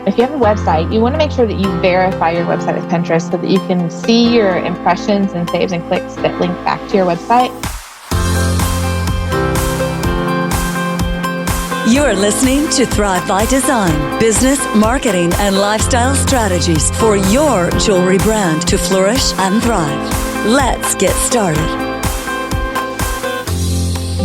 If you have a website, you want to make sure that you verify your website with Pinterest so that you can see your impressions and saves and clicks that link back to your website. You're listening to Thrive by Design, business, marketing, and lifestyle strategies for your jewelry brand to flourish and thrive. Let's get started.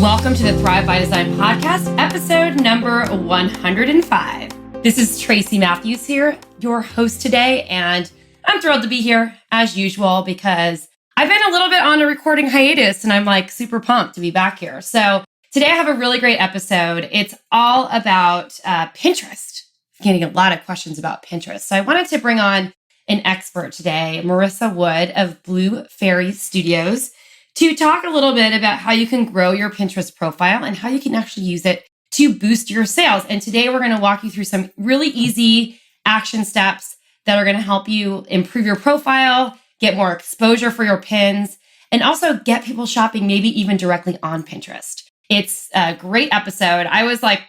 Welcome to the Thrive by Design podcast, episode number 105. This is Tracy Matthews here, your host today, and I'm thrilled to be here as usual because I've been a little bit on a recording hiatus and I'm like super pumped to be back here. So today I have a really great episode. It's all about Pinterest. I'm getting a lot of questions about Pinterest. So I wanted to bring on an expert today, Marissa Wood of Blue Fairy Studios, to talk a little bit about how you can grow your Pinterest profile and how you can actually use it to boost your sales. And today we're going to walk you through some really easy action steps that are going to help you improve your profile, get more exposure for your pins, and also get people shopping maybe even directly on Pinterest. It's a great episode. I was like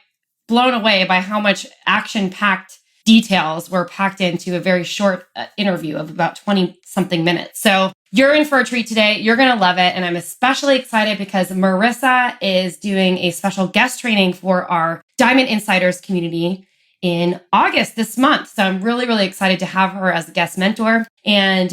blown away by how much action-packed details were packed into a very short interview of about 20 something minutes. So you're in for a treat today. You're going to love it. And I'm especially excited because Marissa is doing a special guest training for our Diamond Insiders community in August this month. So I'm really, really excited to have her as a guest mentor. And,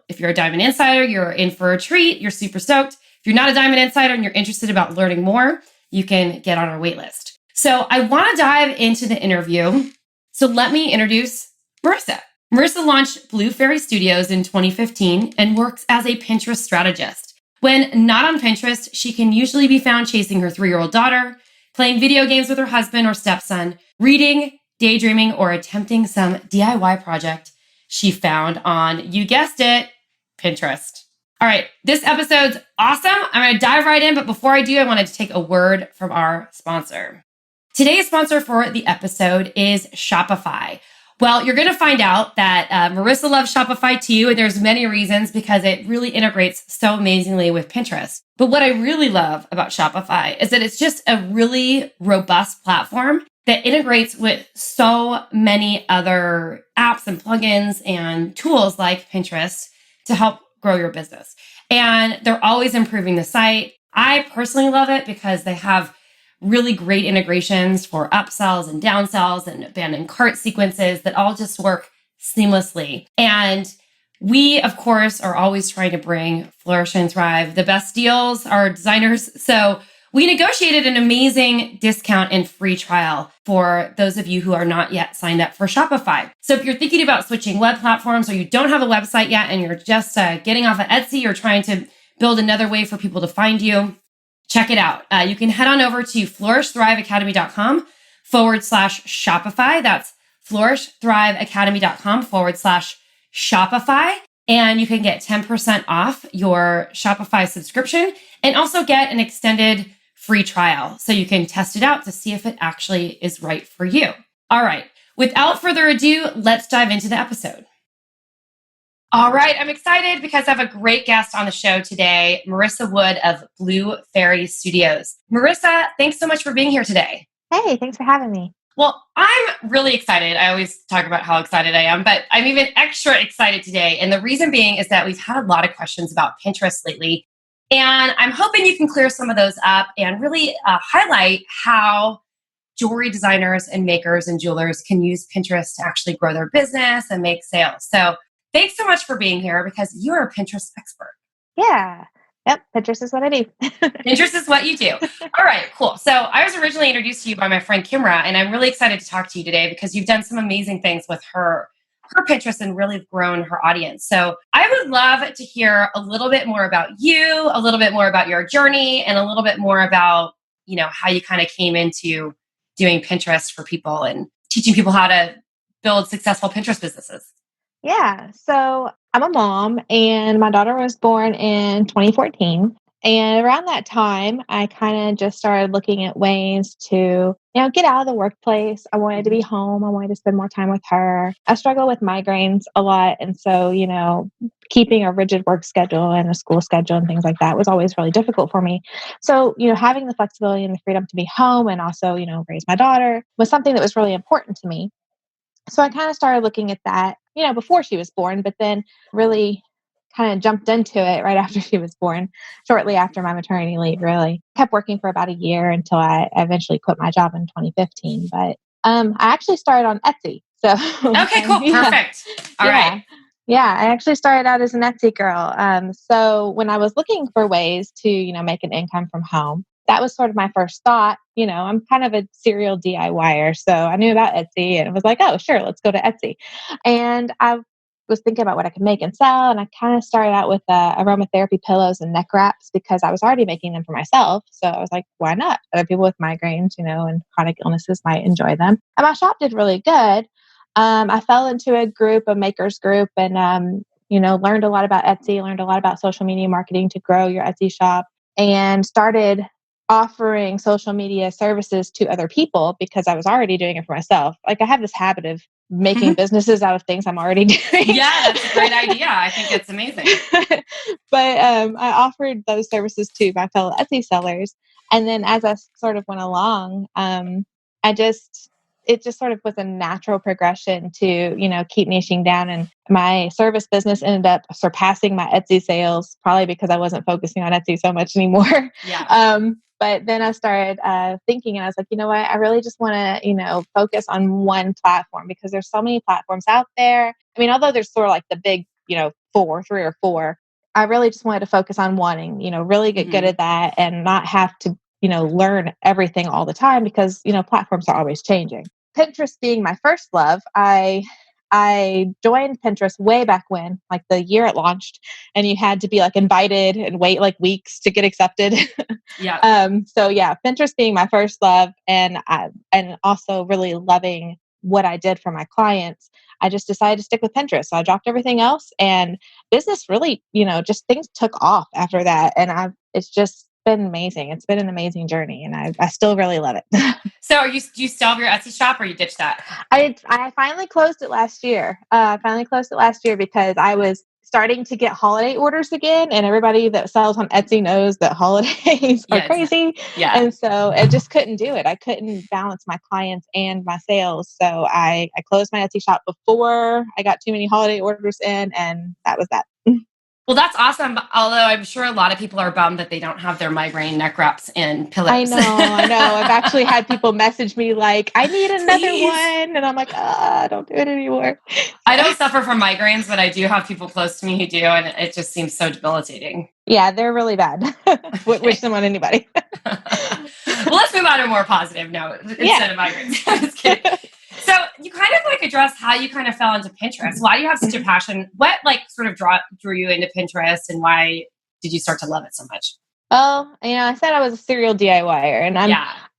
if you're a Diamond Insider, you're in for a treat. You're super stoked. If you're not a Diamond Insider and you're interested about learning more, you can get on our wait list. So I want to dive into the interview. So let me introduce Marissa. Marissa launched Blue Fairy Studios in 2015 and works as a Pinterest strategist. When not on Pinterest, she can usually be found chasing her 3-year-old daughter, playing video games with her husband or stepson, reading, daydreaming, or attempting some DIY project she found on, you guessed it, Pinterest. All right, this episode's awesome. I'm going to dive right in, but before I do, I wanted to take a word from our sponsor. Today's sponsor for the episode is Shopify. Well, you're going to find out that Marissa loves Shopify too, and there's many reasons because it really integrates so amazingly with Pinterest. But what I really love about Shopify is that it's just a really robust platform that integrates with so many other apps and plugins and tools like Pinterest to help grow your business. And they're always improving the site. I personally love it because they have really great integrations for upsells and downsells and abandoned cart sequences that all just work seamlessly. And we, of course, are always trying to bring Flourish and Thrive the best deals, our designers. So we negotiated an amazing discount and free trial for those of you who are not yet signed up for Shopify. So if you're thinking about switching web platforms or you don't have a website yet and you're just getting off of Etsy or trying to build another way for people to find you, check it out. You can head on over to flourishthriveacademy.com/Shopify. That's flourishthriveacademy.com/Shopify. And you can get 10% off your Shopify subscription and also get an extended free trial so you can test it out to see if it actually is right for you. All right. Without further ado, let's dive into the episode. All right, I'm excited because I have a great guest on the show today, Marissa Wood of Blue Fairy Studios. Marissa, thanks so much for being here today. Hey, thanks for having me. Well, I'm really excited. I always talk about how excited I am, but I'm even extra excited today. And the reason being is that we've had a lot of questions about Pinterest lately. And I'm hoping you can clear some of those up and really highlight how jewelry designers and makers and jewelers can use Pinterest to actually grow their business and make sales. So thanks so much for being here because you're a Pinterest expert. Yeah. Yep. Pinterest is what I do. Pinterest is what you do. All right, cool. So I was originally introduced to you by my friend Kimra, and I'm really excited to talk to you today because you've done some amazing things with her Pinterest and really grown her audience. So I would love to hear a little bit more about you, a little bit more about your journey, and a little bit more about, how you kind of came into doing Pinterest for people and teaching people how to build successful Pinterest businesses. Yeah. So I'm a mom and my daughter was born in 2014. And around that time, I kind of just started looking at ways to, get out of the workplace. I wanted to be home. I wanted to spend more time with her. I struggle with migraines a lot. And so, keeping a rigid work schedule and a school schedule and things like that was always really difficult for me. So, having the flexibility and the freedom to be home and also, raise my daughter was something that was really important to me. So I kind of started looking at that, before she was born, but then really kind of jumped into it right after she was born, shortly after my maternity leave, really. Kept working for about a year until I eventually quit my job in 2015. But I actually started on Etsy. So Okay, cool. yeah, Perfect. All right. yeah. Yeah, I actually started out as an Etsy girl. So when I was looking for ways to, make an income from home, that was sort of my first thought. I'm kind of a serial DIYer, so I knew about Etsy and was like, oh, sure, let's go to Etsy. And I was thinking about what I could make and sell, and I kind of started out with aromatherapy pillows and neck wraps because I was already making them for myself. So I was like, why not? Other people with migraines, and chronic illnesses might enjoy them. And my shop did really good. I fell into a group, a makers group, and learned a lot about Etsy, learned a lot about social media marketing to grow your Etsy shop, and started offering social media services to other people because I was already doing it for myself. Like I have this habit of making businesses out of things I'm already doing. Yeah, that's a great idea. I think it's amazing. But I offered those services to my fellow Etsy sellers. And then as I sort of went along, it just sort of was a natural progression to, keep niching down. And my service business ended up surpassing my Etsy sales, probably because I wasn't focusing on Etsy so much anymore. Yeah. But then I started thinking, and I was like, you know what? I really just want to, focus on one platform because there's so many platforms out there. I mean, although there's sort of like the big, three or four, I really just wanted to focus on one and, really get good at that and not have to, learn everything all the time because, platforms are always changing. Pinterest being my first love, I joined Pinterest way back when, like the year it launched, and you had to be like invited and wait like weeks to get accepted. Yeah. So yeah, Pinterest being my first love, and also really loving what I did for my clients, I just decided to stick with Pinterest. So I dropped everything else, and business really, just things took off after that, and it's just been amazing. It's been an amazing journey, and I still really love it. So do you still have your Etsy shop or you ditched that? I finally closed it last year. Because I was starting to get holiday orders again, and everybody that sells on Etsy knows that holidays are Yeah. crazy. Yeah. And so I just couldn't do it. I couldn't balance my clients and my sales. So I closed my Etsy shop before I got too many holiday orders in, and that was that. Well, that's awesome. Although I'm sure a lot of people are bummed that they don't have their migraine neck wraps and I pillows. know. I've actually had people message me like, I need another Please. one. And I'm like, don't do it anymore. I don't suffer from migraines, but I do have people close to me who do, and it just seems so debilitating. Yeah, they're really bad. Wish them on anybody. Well, let's move on to a more positive note instead of migraines. I'm just kidding. So you kind of like addressed how you kind of fell into Pinterest. Why do you have such a passion? What like sort of drew you into Pinterest, and why did you start to love it so much? Well, I said I was a serial DIYer, and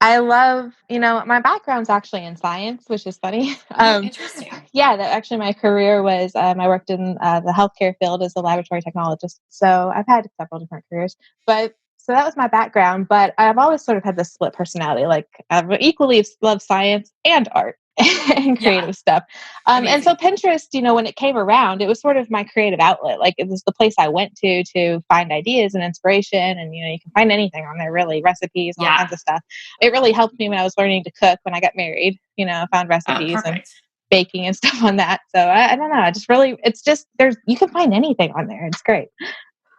I love, my background's actually in science, which is funny. Interesting. Yeah, that actually my career was, I worked in the healthcare field as a laboratory technologist. So I've had several different careers, so that was my background, but I've always sort of had this split personality. Like I equally love science and art and creative stuff. And so Pinterest, when it came around, it was sort of my creative outlet. Like it was the place I went to find ideas and inspiration. And, you can find anything on there, really, recipes, all kinds of stuff. It really helped me when I was learning to cook when I got married. I found recipes and baking and stuff on that. So I don't know. It's just, you can find anything on there. It's great.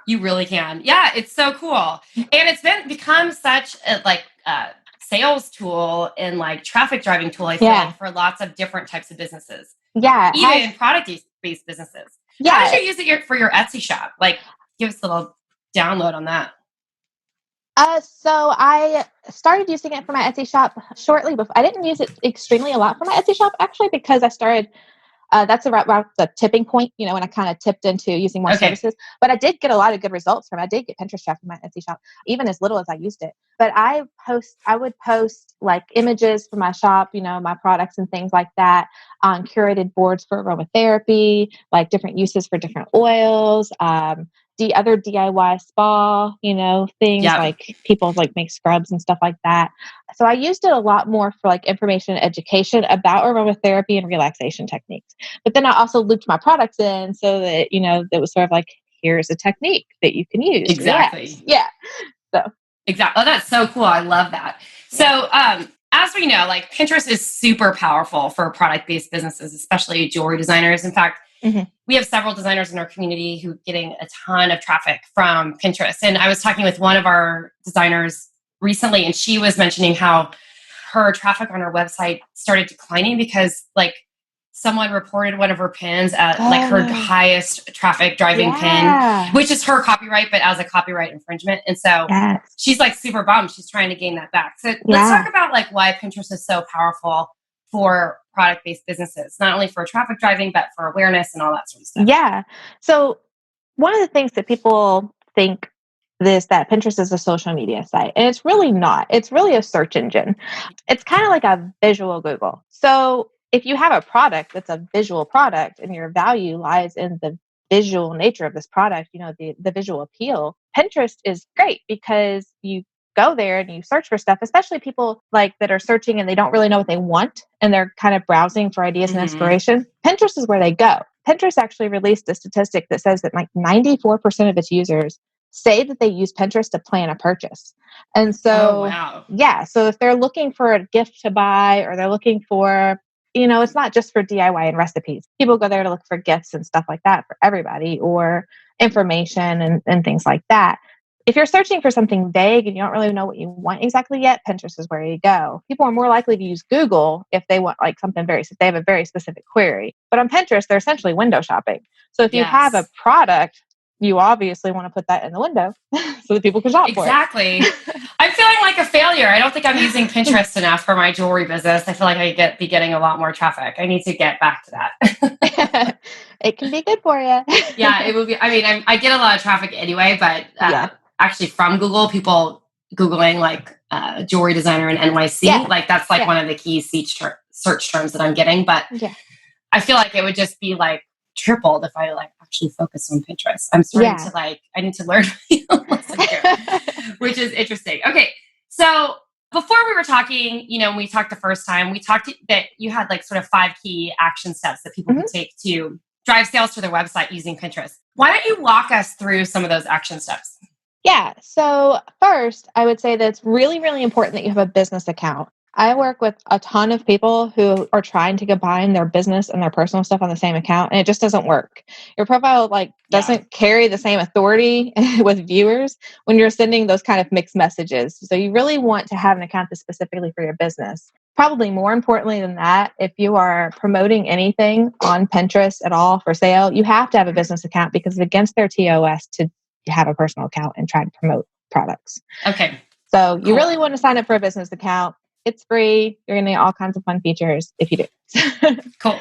You really can. Yeah, it's so cool. And it's become such a sales tool and like traffic driving tool, I feel like, for lots of different types of businesses. Yeah. Even product-based businesses. Yeah. How did you use it for your Etsy shop? Like, give us a little download on that. So I started using it for my Etsy shop shortly before. I didn't use it extremely a lot for my Etsy shop, actually, because I started that's around the tipping point, when I kind of tipped into using more services. But I did get a lot of good results from it. I did get Pinterest traffic in my Etsy shop, even as little as I used it. But I would post like images for my shop, my products and things like that on curated boards for aromatherapy, like different uses for different oils, the other DIY spa, things like people like make scrubs and stuff like that. So I used it a lot more for like information and education about aromatherapy and relaxation techniques. But then I also looped my products in so that, that was sort of like, here's a technique that you can use. Exactly. Yeah. So. Exactly. Oh, that's so cool. I love that. So as we know, like Pinterest is super powerful for product-based businesses, especially jewelry designers. In fact, we have several designers in our community who are getting a ton of traffic from Pinterest. And I was talking with one of our designers recently, and she was mentioning how her traffic on her website started declining because like someone reported one of her pins at like her highest traffic driving pin, which is her copyright, but as a copyright infringement. And so she's like super bummed. She's trying to gain that back. So let's talk about like why Pinterest is so powerful for product-based businesses, not only for traffic driving, but for awareness and all that sort of stuff. Yeah. So one of the things that people think is that Pinterest is a social media site, and it's really not. It's really a search engine. It's kind of like a visual Google. So if you have a product that's a visual product and your value lies in the visual nature of this product, you know, the visual appeal, Pinterest is great because you go there and you search for stuff, especially people like that are searching and they don't really know what they want and they're kind of browsing for ideas and inspiration. Pinterest is where they go. Pinterest actually released a statistic that says that like 94% of its users say that they use Pinterest to plan a purchase. And so, so if they're looking for a gift to buy or they're looking for, you know, it's not just for DIY and recipes. People go there to look for gifts and stuff like that for everybody or information and things like that. If you're searching for something vague and you don't really know what you want exactly yet, Pinterest is where you go. People are more likely to use Google if they want like something if they have a very specific query. But on Pinterest, they're essentially window shopping. So if you have a product, you obviously want to put that in the window so that people can shop for it. Exactly. I'm feeling like a failure. I don't think I'm using Pinterest enough for my jewelry business. I feel like I be getting a lot more traffic. I need to get back to that. It can be good for you. Yeah, it would be. I mean, I get a lot of traffic anyway, but actually from Google, people Googling like jewelry designer in NYC, like that's like one of the key search terms that I'm getting. But I feel like it would just be like tripled if I like actually focus on Pinterest. I'm starting to like, I need to learn lesson here, which is interesting. Okay. So before we were talking, you know, when we talked the first time, we talked that you had like sort of 5 key action steps that people can take to drive sales to their website using Pinterest. Why don't you walk us through some of those action steps? Yeah. So first, I would say that it's really, really important that you have a business account. I work with a ton of people who are trying to combine their business and their personal stuff on the same account, and it just doesn't work. Your profile doesn't carry the same authority with viewers when you're sending those kind of mixed messages. So you really want to have an account that's specifically for your business. Probably more importantly than that, if you are promoting anything on Pinterest at all for sale, you have to have a business account because it's against their TOS to have a personal account and try to promote products. Okay. So you really want to sign up for a business account. It's free. You're going to get all kinds of fun features if you do. Cool.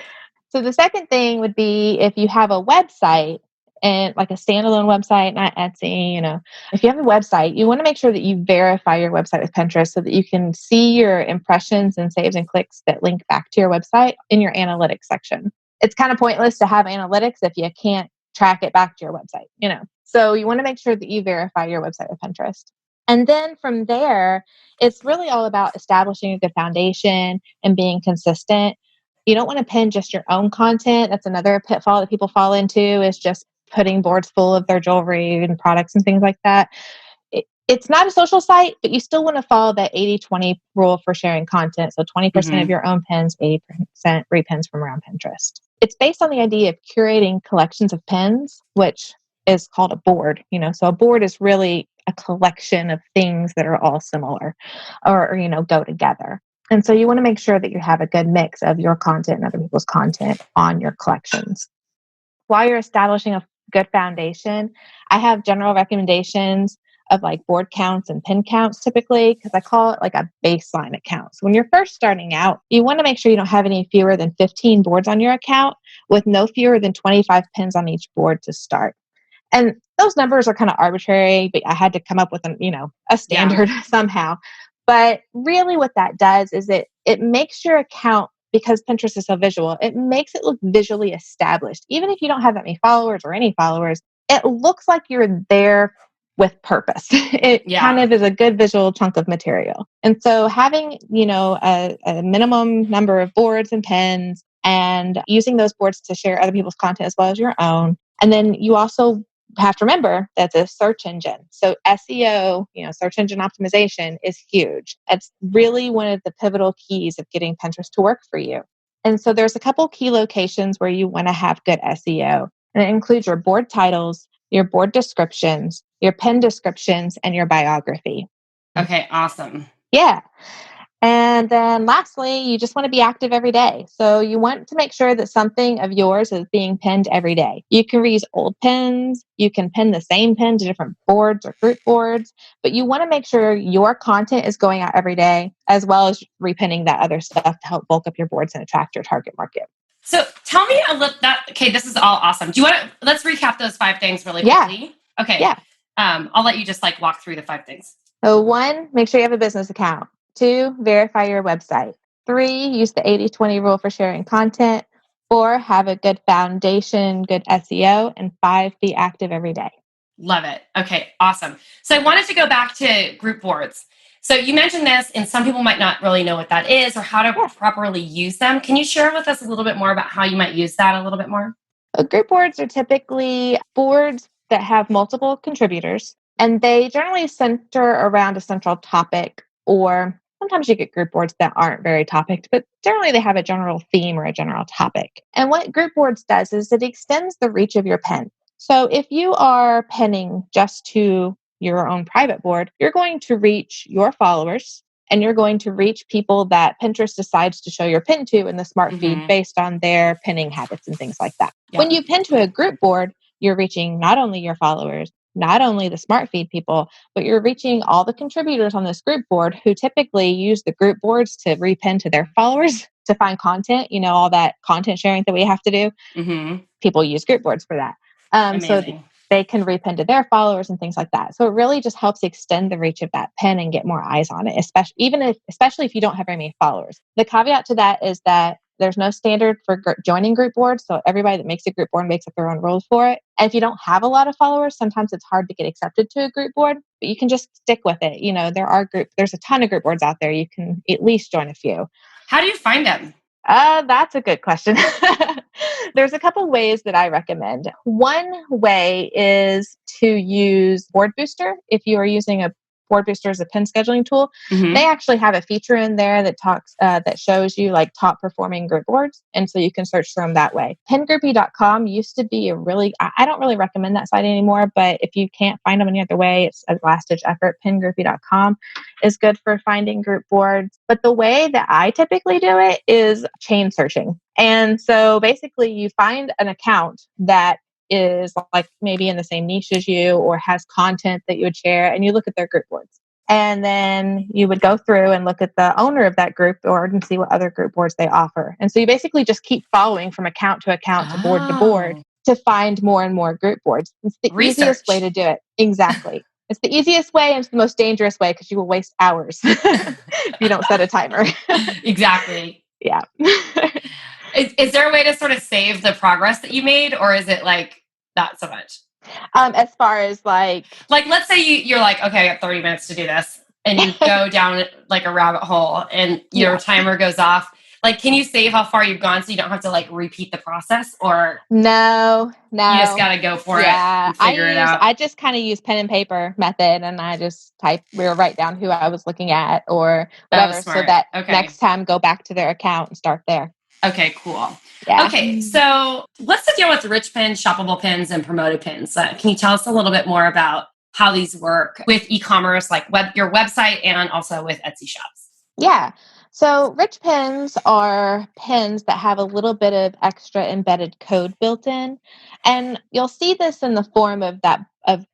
So the second thing would be if you have a website and like a standalone website, not Etsy, you know, if you have a website, you want to make sure that you verify your website with Pinterest so that you can see your impressions and saves and clicks that link back to your website in your analytics section. It's kind of pointless to have analytics if you can't track it back to your website, you know. So you want to make sure that you verify your website with Pinterest. And then from there, it's really all about establishing a good foundation and being consistent. You don't want to pin just your own content. That's another pitfall that people fall into, is just putting boards full of their jewelry and products and things like that. It's not a social site, but you still want to follow that 80-20 rule for sharing content. So 20% of your own pins, 80% repins from around Pinterest. It's based on the idea of curating collections of pins, which is called a board. You know, so a board is really a collection of things that are all similar or you know, go together. And so you want to make sure that you have a good mix of your content and other people's content on your collections. While you're establishing a good foundation, I have general recommendations of like board counts and pin counts typically, because I call it like a baseline account. So when you're first starting out, you want to make sure you don't have any fewer than 15 boards on your account with no fewer than 25 pins on each board to start. And those numbers are kind of arbitrary, but I had to come up with a standard somehow. But really what that does is it makes your account, because Pinterest is so visual, it makes it look visually established. Even if you don't have that many followers or any followers, it looks like you're there with purpose. It kind of is a good visual chunk of material. And so having, a minimum number of boards and pins and using those boards to share other people's content as well as your own. And then you also have to remember that's a search engine. So SEO, search engine optimization is huge. It's really one of the pivotal keys of getting Pinterest to work for you. And so there's a couple key locations where you want to have good SEO. And it includes your board titles, your board descriptions, your pin descriptions, and your biography. Okay, awesome. Yeah. And then lastly, you just want to be active every day. So you want to make sure that something of yours is being pinned every day. You can reuse old pins. You can pin the same pin to different boards or group boards, but you want to make sure your content is going out every day, as well as repinning that other stuff to help bulk up your boards and attract your target market. So tell me a little okay, this is all awesome. Do you want to, let's recap those 5 things really quickly? Yeah. Okay. Yeah. I'll let you just walk through the 5 things. So 1, make sure you have a business account. 2, verify your website. 3, use the 80-20 rule for sharing content. 4, have a good foundation, good SEO. And 5, be active every day. Love it. Okay, awesome. So I wanted to go back to group boards. So you mentioned this, and some people might not really know what that is or how to properly use them. Can you share with us a little bit more about how you might use that a little bit more? Group boards are typically boards that have multiple contributors, and they generally center around a central topic, or sometimes you get group boards that aren't very topicked, but generally they have a general theme or a general topic. And what group boards does is it extends the reach of your pin. So if you are pinning just to your own private board, you're going to reach your followers and you're going to reach people that Pinterest decides to show your pin to in the smart feed based on their pinning habits and things like that. Yep. When you pin to a group board, you're reaching not only your followers, not only the smart feed people, but you're reaching all the contributors on this group board who typically use the group boards to repin to their followers to find content, all that content sharing that we have to do. Mm-hmm. People use group boards for that. So they can repin to their followers and things like that. So it really just helps extend the reach of that pin and get more eyes on it, especially if you don't have very many followers. The caveat to that is that there's no standard for joining group boards. So everybody that makes a group board makes up their own rules for it. And if you don't have a lot of followers, sometimes it's hard to get accepted to a group board, but you can just stick with it. There's a ton of group boards out there. You can at least join a few. How do you find them? That's a good question. There's a couple ways that I recommend. One way is to use Board Booster. If you are using a Board Booster as a pin scheduling tool, they actually have a feature in there that that shows you top performing group boards. And so you can search for them that way. Pingroupie.com used to be I don't really recommend that site anymore, but if you can't find them any other way, it's a last ditch effort. Pingroupie.com is good for finding group boards. But the way that I typically do it is chain searching. And so basically you find an account that is maybe in the same niche as you or has content that you would share, and you look at their group boards. And then you would go through and look at the owner of that group board and see what other group boards they offer. And so you basically just keep following from account to account to board to find more and more group boards. It's the easiest way to do it. Exactly. It's the easiest way and it's the most dangerous way because you will waste hours if you don't set a timer. Exactly. Yeah. Is there a way to sort of save the progress that you made, or is it not so much? As far as let's say you're okay, I got 30 minutes to do this, and you go down a rabbit hole, and your timer goes off. Can you save how far you've gone so you don't have to repeat the process? Or no, you just gotta go for it and figure it out. I just kind of use pen and paper method, and I just write down who I was looking at or whatever, so that next time go back to their account and start there. Okay, cool. Yeah. Okay, so what's the deal with rich pins, shoppable pins, and promoted pins? Can you tell us a little bit more about how these work with e-commerce, your website and also with Etsy shops? Yeah. So rich pins are pins that have a little bit of extra embedded code built in. And you'll see this in the form of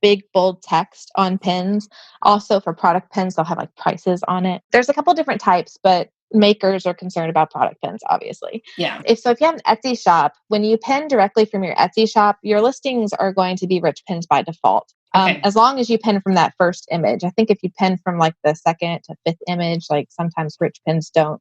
big, bold text on pins. Also for product pins, they'll have prices on it. There's a couple different types, but makers are concerned about product pins, obviously. Yeah. If you have an Etsy shop, when you pin directly from your Etsy shop, your listings are going to be rich pins by default. As long as you pin from that first image. I think if you pin from the second to fifth image, sometimes rich pins don't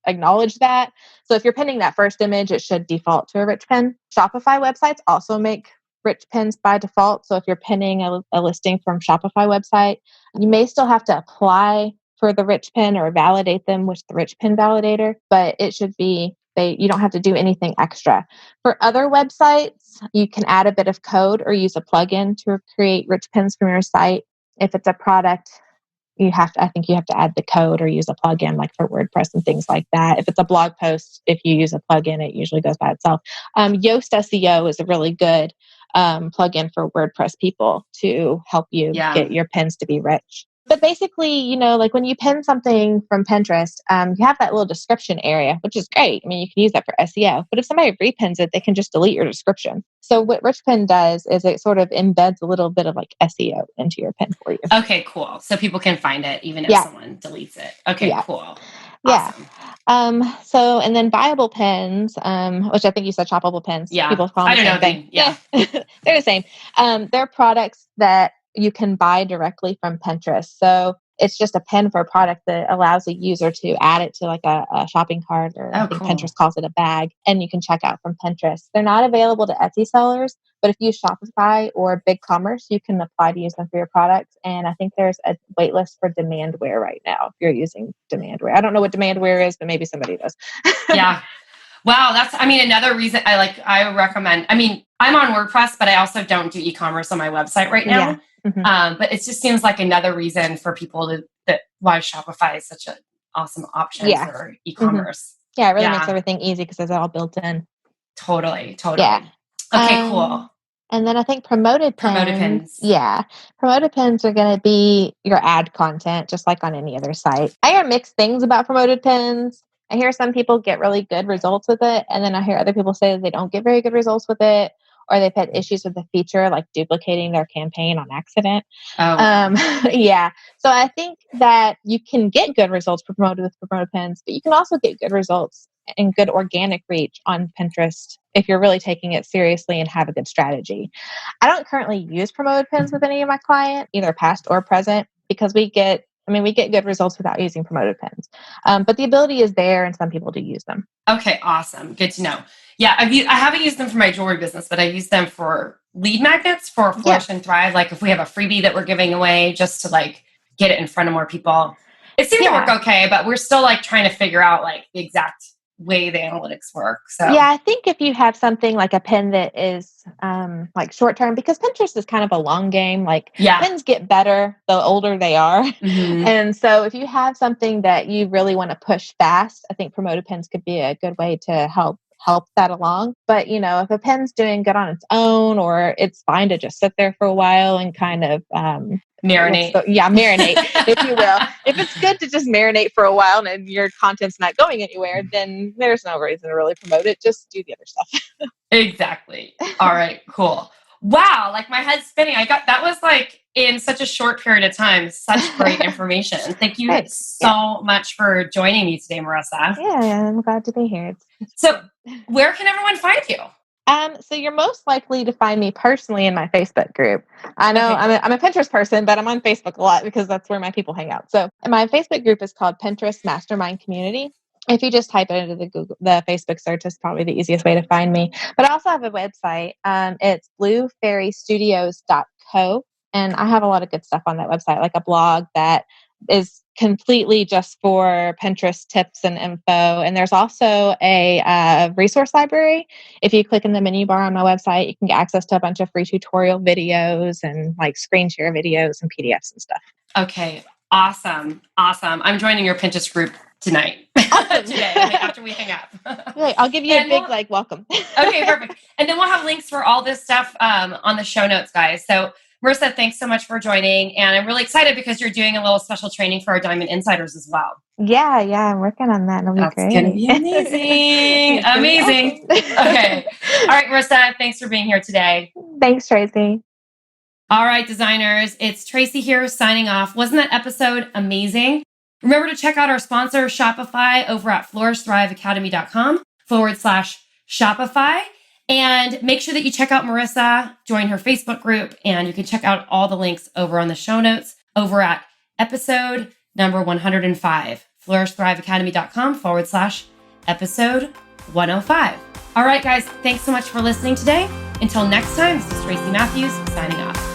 acknowledge that. So if you're pinning that first image, it should default to a rich pin. Shopify websites also make rich pins by default. So if you're pinning a listing from Shopify website, you may still have to apply for the rich pin or validate them with the rich pin validator, but it should be You don't have to do anything extra. For other websites, you can add a bit of code or use a plugin to create rich pins from your site. If it's a product, I think you have to add the code or use a plugin like for WordPress and things like that. If it's a blog post, if you use a plugin, it usually goes by itself. Yoast SEO is a really good plugin for WordPress people to help you get your pins to be rich. But basically, like when you pin something from Pinterest, you have that little description area, which is great. I mean, you can use that for SEO. But if somebody repins it, they can just delete your description. So what Richpin does is it sort of embeds a little bit of like SEO into your pin for you. Okay, cool. So people can find it even if someone deletes it. Okay, cool. Awesome. Yeah. And then buyable pins, which I think you said shoppable pins. Yeah. People call them the same thing. Yeah. They're the same. They're products that you can buy directly from Pinterest. So it's just a pin for a product that allows a user to add it to like a shopping cart, or I think Pinterest calls it a bag, and you can check out from Pinterest. They're not available to Etsy sellers, but if you use Shopify or BigCommerce, you can apply to use them for your products. And I think there's a wait list for Demandware right now if you're using Demandware. I don't know what Demandware is, but maybe somebody does. Yeah. Wow. That's, another reason I recommend, I'm on WordPress, but I also don't do e-commerce on my website right now. Yeah. Mm-hmm. But it just seems like another reason for people why Shopify is such an awesome option for e-commerce. Mm-hmm. Yeah, it really makes everything easy because it's all built in. Totally. Yeah. Okay, cool. And then I think promoted pins. Yeah. Promoted pins are going to be your ad content, just like on any other site. I hear mixed things about promoted pins. I hear some people get really good results with it. And then I hear other people say that they don't get very good results with it, or they've had issues with the feature, like duplicating their campaign on accident. Yeah. So I think that you can get good results with promoted pins, but you can also get good results and good organic reach on Pinterest if you're really taking it seriously and have a good strategy. I don't currently use promoted pins with any of my clients, either past or present, because we get good results without using promoted pins. But the ability is there, and some people do use them. Okay, awesome. Good to know. Yeah, I haven't used them for my jewelry business, but I use them for lead magnets for Flourish and Thrive. Like if we have a freebie that we're giving away, just to like get it in front of more people. It seemed to work okay, but we're still like trying to figure out like the exact way the analytics work. So yeah, I think if you have something like a pin that is like short term, because Pinterest is kind of a long game. Like pins get better the older they are, and so if you have something that you really want to push fast, I think promoted pins could be a good way to help that along. But if a pin's doing good on its own, or it's fine to just sit there for a while and kind of marinate. Marinate, if you will. If it's good to just marinate for a while and your content's not going anywhere, then there's no reason to really promote it. Just do the other stuff. Exactly. All right, cool. Wow, like my head's spinning. That was like in such a short period of time, such great information. Thank you so much for joining me today, Marissa. Yeah, I'm glad to be here. So where can everyone find you? So you're most likely to find me personally in my Facebook group. I know I'm a Pinterest person, but I'm on Facebook a lot because that's where my people hang out. So my Facebook group is called Pinterest Mastermind Community. If you just type it into the Facebook search, is probably the easiest way to find me. But I also have a website. It's bluefairystudios.co. And I have a lot of good stuff on that website, like a blog that is completely just for Pinterest tips and info. And there's also a resource library. If you click in the menu bar on my website, you can get access to a bunch of free tutorial videos and like screen share videos and PDFs and stuff. Okay. Awesome. I'm joining your Pinterest group tonight. Today, after we hang up. Really, I'll give you a big welcome. Okay, perfect. And then we'll have links for all this stuff on the show notes, guys. So Marissa, thanks so much for joining. And I'm really excited because you're doing a little special training for our Diamond Insiders as well. Yeah, I'm working on that. It'll be great. It's going to be amazing. Amazing. Okay. All right, Marissa, thanks for being here today. Thanks, Tracy. All right, designers, it's Tracy here signing off. Wasn't that episode amazing? Remember to check out our sponsor, Shopify, over at flourishthriveacademy.com/Shopify. And make sure that you check out Marissa, join her Facebook group, and you can check out all the links over on the show notes over at episode number 105, flourishthriveacademy.com/episode 105. All right, guys, thanks so much for listening today. Until next time, this is Tracy Matthews signing off.